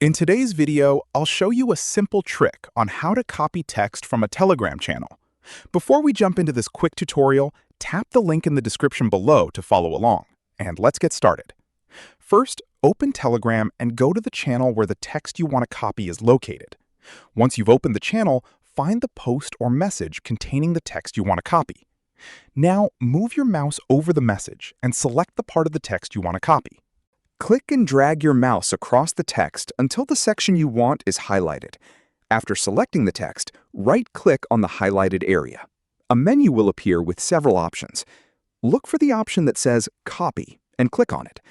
In today's video, I'll show you a simple trick on how to copy text from a Telegram channel. Before we jump into this quick tutorial, tap the link in the description below to follow along. And let's get started. First, open Telegram and go to the channel where the text you want to copy is located. Once you've opened the channel, find the post or message containing the text you want to copy. Now, move your mouse over the message and select the part of the text you want to copy. Click and drag your mouse across the text until the section you want is highlighted. After selecting the text, right-click on the highlighted area. A menu will appear with several options. Look for the option that says Copy and click on it.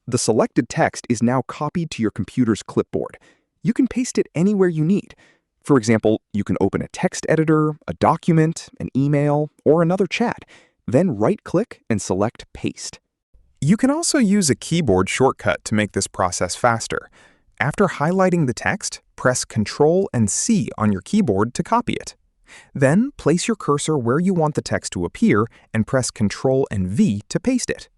The selected text is now copied to your computer's clipboard. You can paste it anywhere you need. For example, you can open a text editor, a document, an email, or another chat. Then right-click and select Paste. You can also use a keyboard shortcut to make this process faster. After highlighting the text, press Ctrl+C on your keyboard to copy it. Then place your cursor where you want the text to appear and press Ctrl+V to paste it.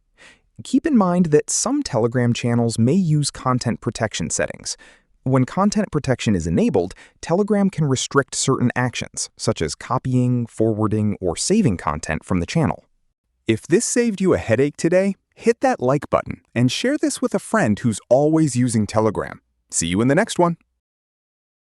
Keep in mind that some Telegram channels may use content protection settings. When content protection is enabled, Telegram can restrict certain actions, such as copying, forwarding, or saving content from the channel. If this saved you a headache today, hit that like button and share this with a friend who's always using Telegram. See you in the next one.